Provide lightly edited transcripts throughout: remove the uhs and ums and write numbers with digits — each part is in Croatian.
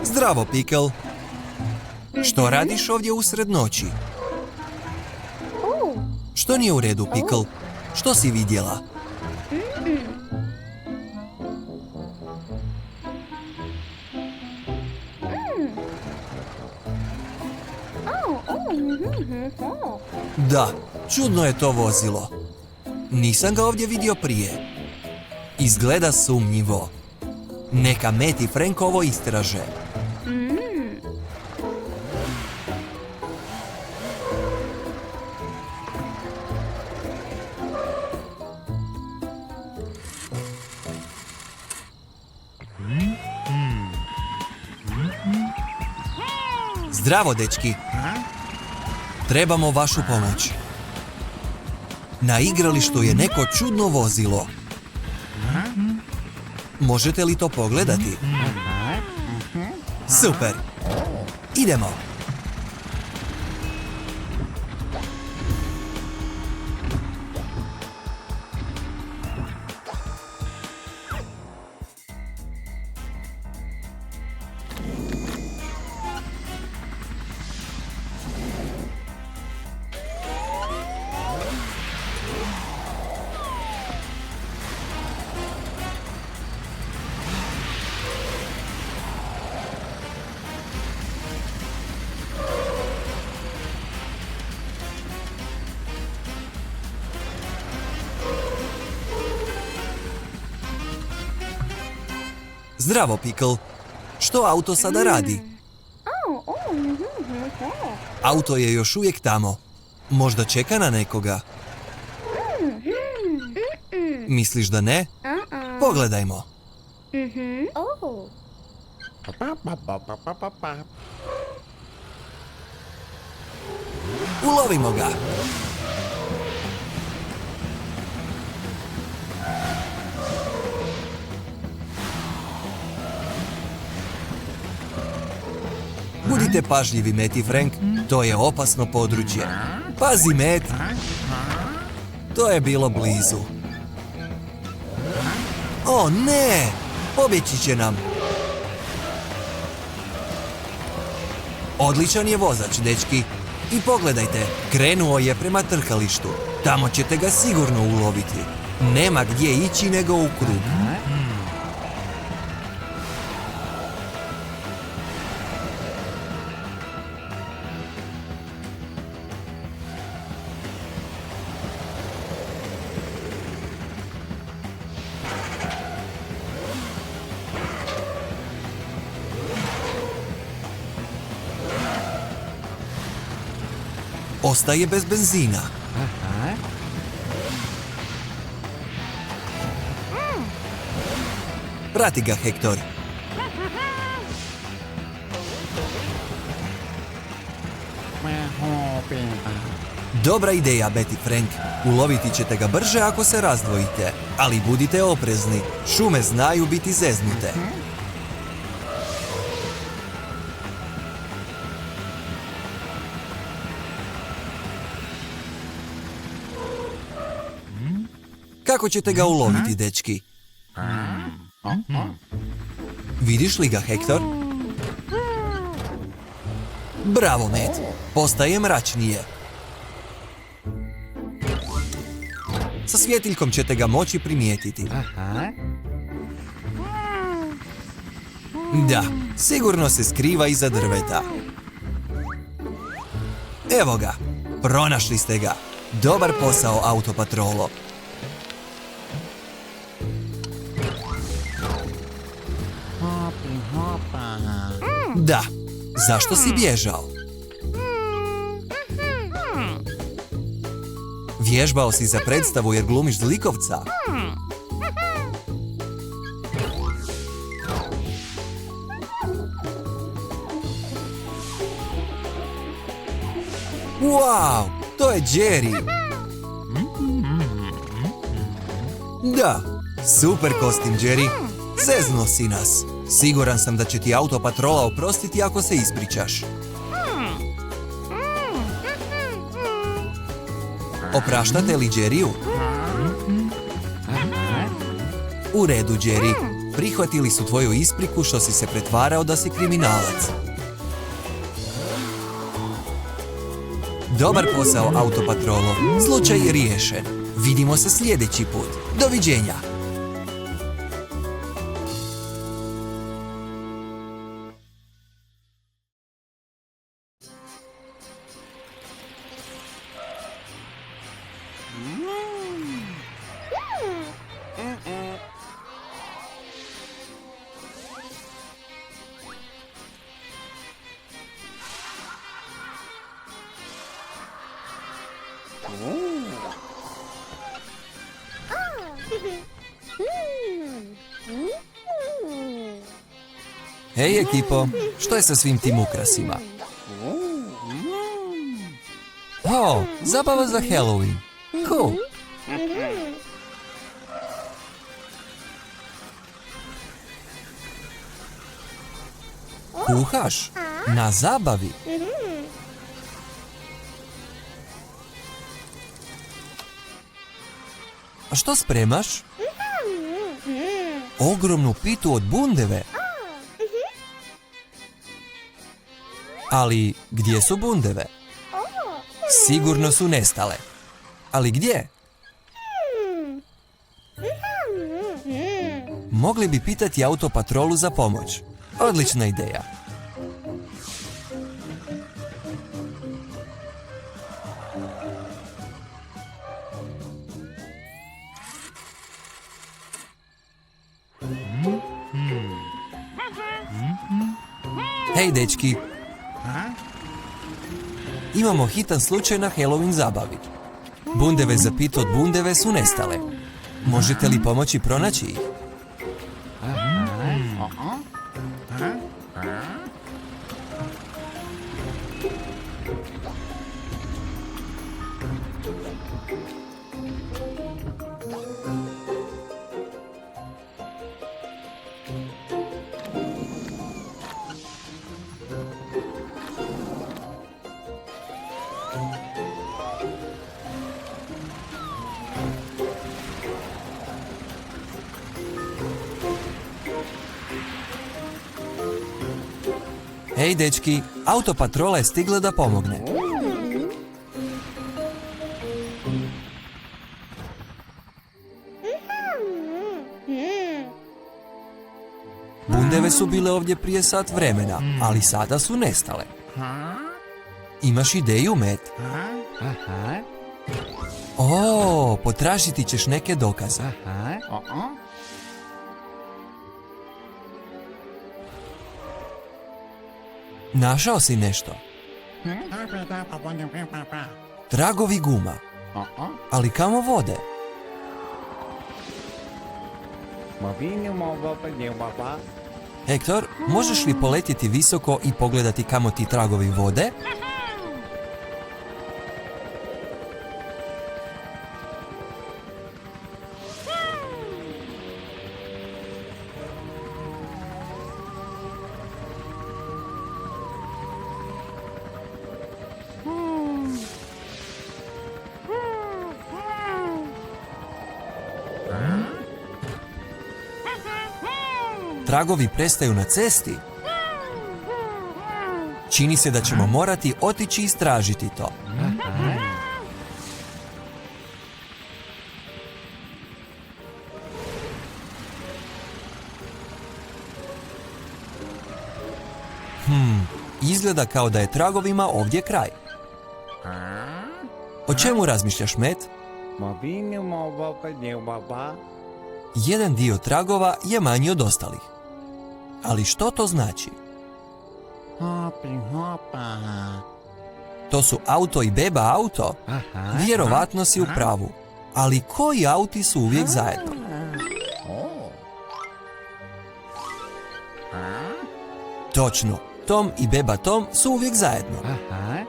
Zdravo, Pickle. Što radiš ovdje usred noći? Što nije u redu, Pickle? Što si vidjela? Da, čudno je to vozilo. Nisam ga ovdje vidio prije. Izgleda sumnjivo. Neka Matt i Frank ovo istraže. Zdravo, dečki. Trebamo vašu pomoć. Na igralištu je neko čudno vozilo. Možete li to pogledati? Super. Idemo. Zdravo, Pickle. Što auto sada radi? Auto je još uvijek tamo. Možda čeka na nekoga. Misliš da ne? Pogledajmo. Ulovimo ga. Budite pažljivi, Matt i Frank. To je opasno područje. Pazi, Matt. To je bilo blizu. O, ne! Pobjeći će nam. Odličan je vozač, dečki. I pogledajte, krenuo je prema trkalištu. Tamo ćete ga sigurno uloviti. Nema gdje ići nego u krug. Ostaje bez benzina. Prati ga, Hector. Dobra ideja, Matt i Frank. Uloviti ćete ga brže ako se razdvojite. Ali budite oprezni. Šume znaju biti zeznute. Kako ćete ga uloviti, dečki? Vidiš li ga, Hector? Bravo, Matt. Postaje mračnije. Sa svjetiljkom ćete ga moći primijetiti. Da, sigurno se skriva iza drveta. Evo ga, pronašli ste ga. Dobar posao, autopatrolo. Da, zašto si bježao? Vježbao si za predstavu jer glumiš zlikovca. Wow, to je Jerry. Da, super kostim, Jerry. Zeznuo si nas. Siguran sam da će ti autopatrola oprostiti ako se ispričaš. Opraštate li Jerryu? U redu, Jerry. Prihvatili su tvoju ispriku što si se pretvarao da si kriminalac. Dobar posao, Autopatrolo. Slučaj je riješen. Vidimo se sljedeći put. Doviđenja. Hej ekipo, što je sa svim tim ukrasima? O, zabava za Halloween. Cool. Kuhaš? Na zabavi? A što spremaš? Ogromnu pitu od bundeve. Ali gdje su bundeve? Sigurno su nestale. Ali gdje? Mogli bi pitati Autopatrolu za pomoć. Odlična ideja. Hej dečki, imamo hitan slučaj na Halloween zabavi. Bundeve za pitu od bundeve su nestale. Možete li pomoći pronaći ih? Hej dečki, Autopatrola je stigla da pomogne. Bundeve su bile ovdje prije sat vremena, ali sada su nestale. Imaš ideju, Matt? O, potražiti ćeš neke dokaze. Našao si nešto. Tragovi guma. Ali kamo vode? Hektor, možeš li poletjeti visoko i pogledati kamo ti tragovi vode? Tragovi prestaju na cesti. Čini se da ćemo morati otići istražiti to. Izgleda kao da je tragovima ovdje kraj. O čemu razmišljaš, Matt? Jedan dio tragova je manji od ostalih. Ali što to znači? To su auto i beba auto? Vjerovatno si u pravu. Ali koji auti su uvijek zajedno? Točno, Tom i beba Tom su uvijek zajedno.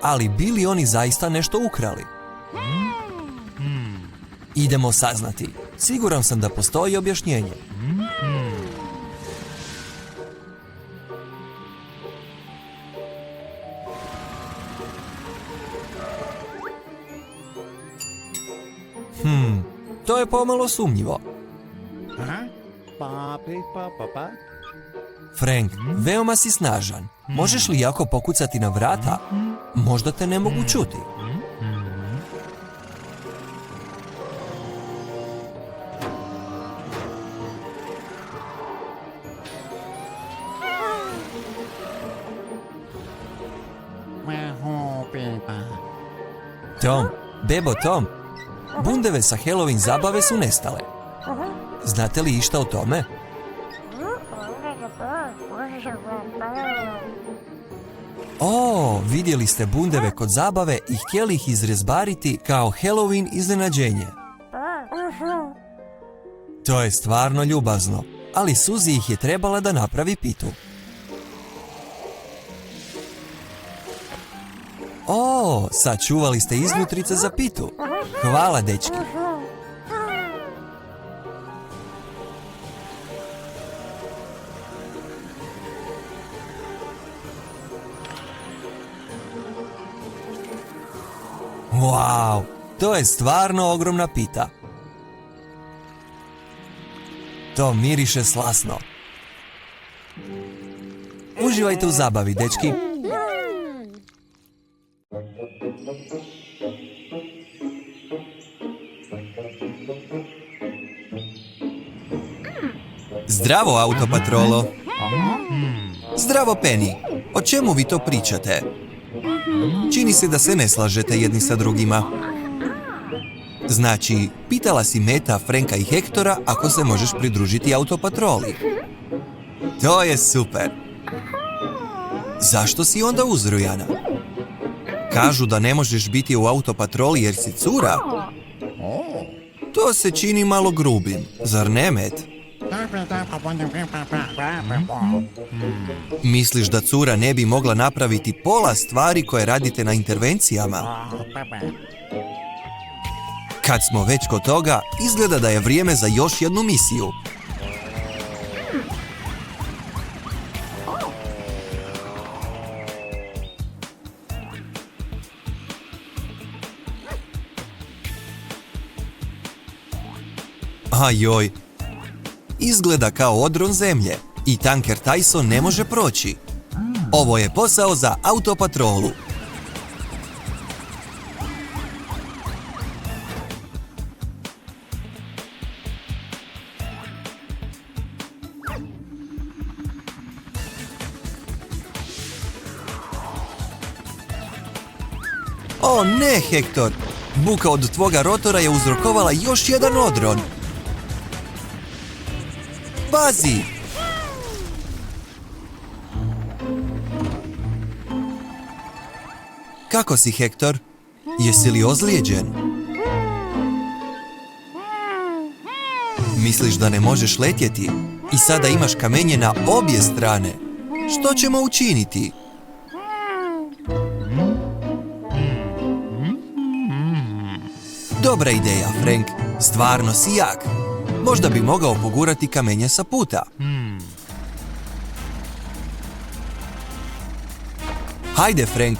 Ali bili oni zaista nešto ukrali? Idemo saznati. Siguran sam da postoji objašnjenje. To je pomalo sumnjivo. Frank, veoma si snažan. Možeš li jako pokucati na vrata? Možda te ne mogu čuti. Tom, bebo Tom, bundeve sa Halloween zabave su nestale. Znate li išta o tome? O, vidjeli ste bundeve kod zabave i htjeli ih izrezbariti kao Halloween iznenađenje. To je stvarno ljubazno, ali Suzy ih je trebala da napravi pitu. O, sačuvali ste iznutrice za pitu. Hvala, dečki. Wow, to je stvarno ogromna pita. To miriše slasno. Uživajte u zabavi, dečki. Zdravo, Autopatrolo. Zdravo, Penny. O čemu vi to pričate? Čini se da se ne slažete jedni sa drugima. Znači, pitala si Meta, Franka i Hektora ako se možeš pridružiti Autopatroli. To je super. Zašto si onda uzrujana? Kažu da ne možeš biti u Autopatroli jer si cura? To se čini malo grubim, zar ne, Met? Misliš da cura ne bi mogla napraviti pola stvari koje radite na intervencijama? Kad smo već kod toga, izgleda da je vrijeme za još jednu misiju. Ajoj, izgleda kao odron zemlje i tanker Tyson ne može proći. Ovo je posao za Autopatrolu. O ne, Hektor! Buka od tvoga rotora je uzrokovala još jedan odron. Pazi! Kako si, Hektor? Jesi li ozlijeđen? Misliš da ne možeš letjeti? I sada imaš kamenje na obje strane. Što ćemo učiniti? Dobra ideja, Frank. Stvarno si jak. Možda bi mogao pogurati kamenje sa puta. Hajde, Frank,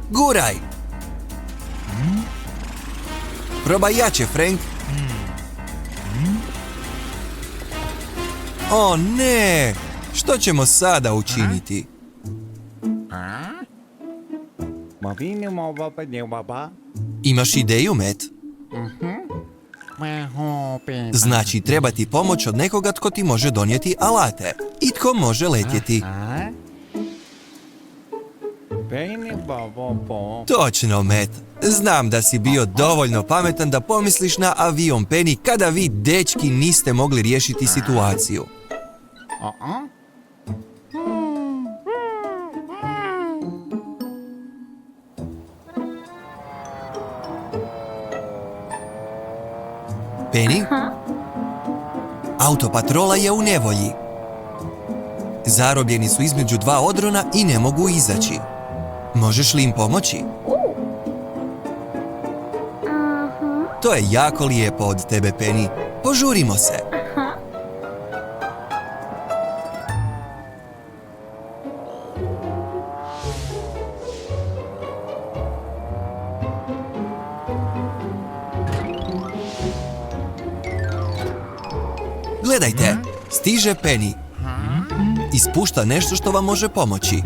guraj! Probaj jače, Frank. O ne! Što ćemo sada učiniti? Imaš ideju, Matt? Znači, treba ti pomoć od nekoga tko ti može donijeti alate i tko može letjeti. Točno, Matt. Znam da si bio dovoljno pametan da pomisliš na avion Penny kada vi, dečki, niste mogli riješiti situaciju. Penny? Autopatrola je u nevolji. Zarobljeni su između dva odrona i ne mogu izaći. Možeš li im pomoći? To je jako lijepo od tebe, Penny. Požurimo se. Gledajte, Stiže Penny. Ispušta nešto što vam može pomoći.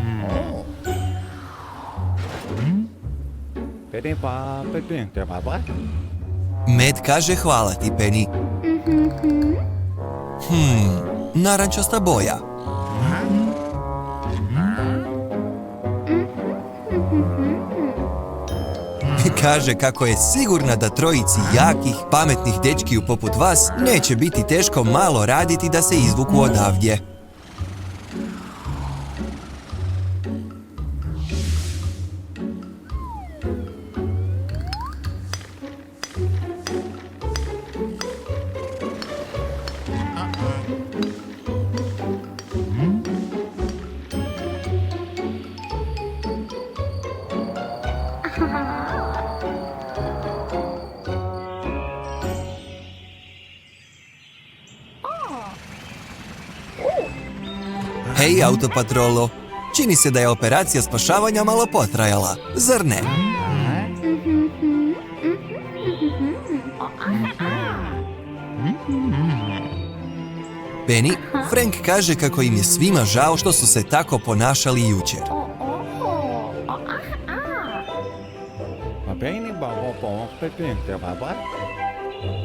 Med kaže hvala ti, Penny. Narančasta boja. Kaže kako je sigurna da trojici jakih, pametnih dečkiju poput vas neće biti teško malo raditi da se izvuku odavdje. Hej, autopatrolo, čini se da je operacija spašavanja malo potrajala, zar ne? Penny, Frank kaže kako im je svima žao što su se tako ponašali jučer.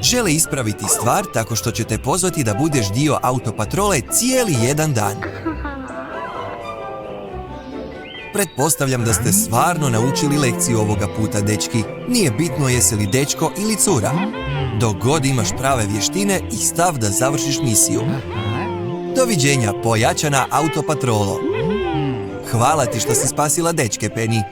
Žele ispraviti stvar tako što će te pozvati da budeš dio autopatrole cijeli jedan dan. Pretpostavljam da ste stvarno naučili lekciju ovoga puta, dečki. Nije bitno jesi li dečko ili cura. Dok god imaš prave vještine i stav da završiš misiju. Doviđenja, pojačana autopatrolo. Hvala ti što si spasila dečke, Penny.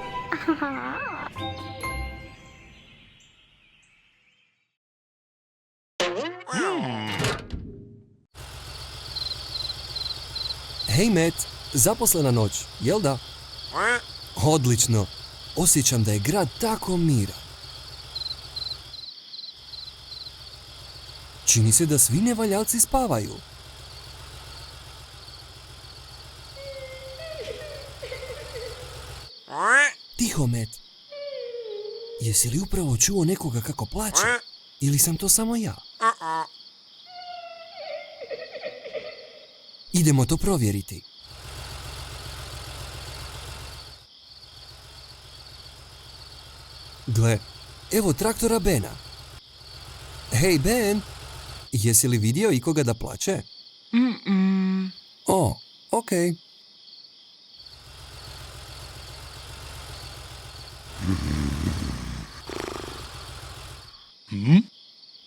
Hej, Matt, zaposlena noć, jel da? Odlično. Osjećam da je grad tako miran. Čini se da svi nevaljalci spavaju. Tiho, Matt. Jesi li upravo čuo nekoga kako plače? Ili sam to samo ja? Idemo to provjeriti. Gle, evo traktora Bena. Hej, Ben, jesi li vidio ikoga da plače? O, okej.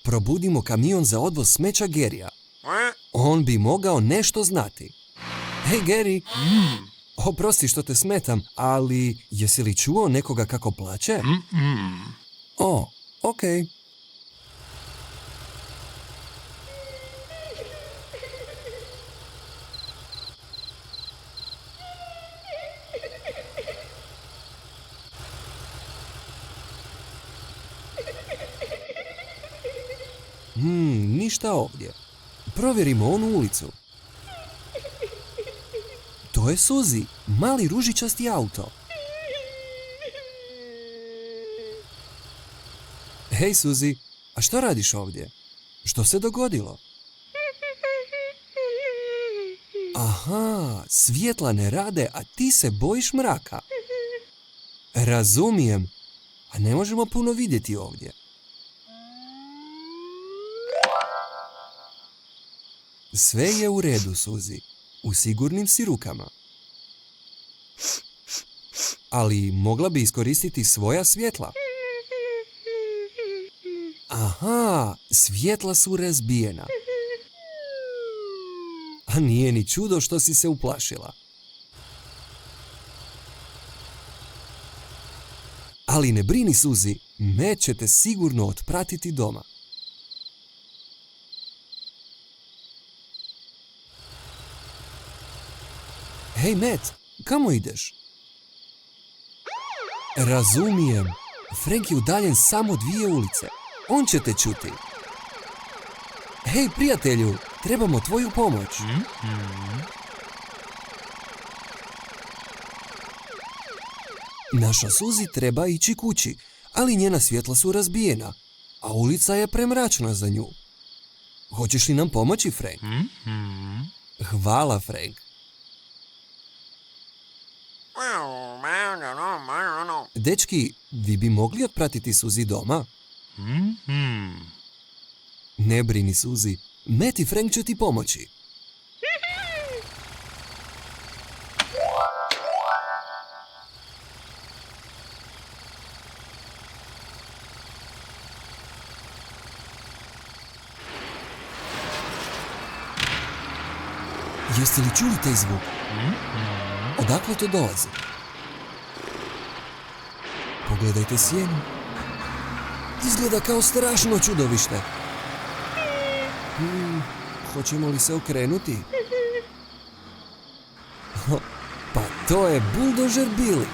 Probudimo kamion za odvoz smeća Garyja. On bi mogao nešto znati. Hej, Gary, oprosti što te smetam, ali jesi li čuo nekoga kako plače? O, okej. Ništa ovdje. Provjerimo onu ulicu. To je Suzy, mali ružičasti auto. Hej, Suzy, a što radiš ovdje? Što se dogodilo? Aha, svjetla ne rade, a ti se bojiš mraka. Razumijem, a ne možemo puno vidjeti ovdje. Sve je u redu, Suzy. U sigurnim si rukama. Ali mogla bi iskoristiti svoja svjetla. Aha, svjetla su razbijena. A nije ni čudo što si se uplašila. Ali ne brini, Suzy, Matt će te sigurno otpratiti doma. Hej, Matt, kamo ideš? Razumijem. Frank je udaljen samo 2 ulice. On će te čuti. Hej, prijatelju, trebamo tvoju pomoć. Naša Suzy treba ići kući, ali njena svjetla su razbijena, a ulica je premračna za nju. Hoćeš li nam pomoći, Frank? Hvala, Frank. Dečki, vi bi mogli otpratiti Suzi doma? Ne brini, Suzi. Matt i Frank će ti pomoći. Jeste li čuli taj zvuk? Odakle to dolazi? Pogledajte sjenu. Izgleda kao strašno čudovište. Hoćemo li se okrenuti? Pa to je buldožer Billy.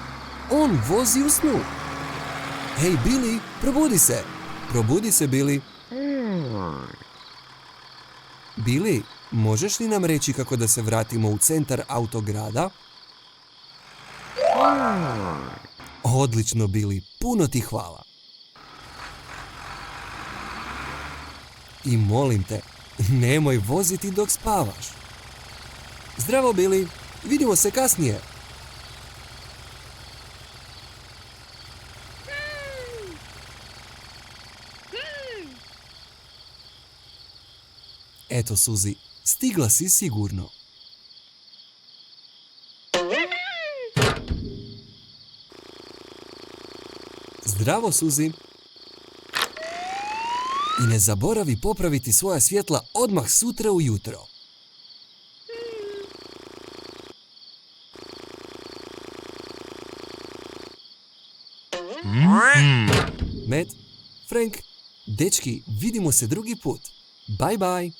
On vozi u snu. Hej, Billy, probudi se. Probudi se, Billy. Billy, možeš li nam reći kako da se vratimo u centar autograda? Odlično, Billy. Puno ti hvala. I molim te, nemoj voziti dok spavaš. Zdravo, Billy. Vidimo se kasnije. Eto, Suzi, stigla si sigurno. Zdravo, Suzi. I ne zaboravi popraviti svoja svjetla odmah sutra ujutro. Matt, Frank, dečki, vidimo se drugi put. Bye bye.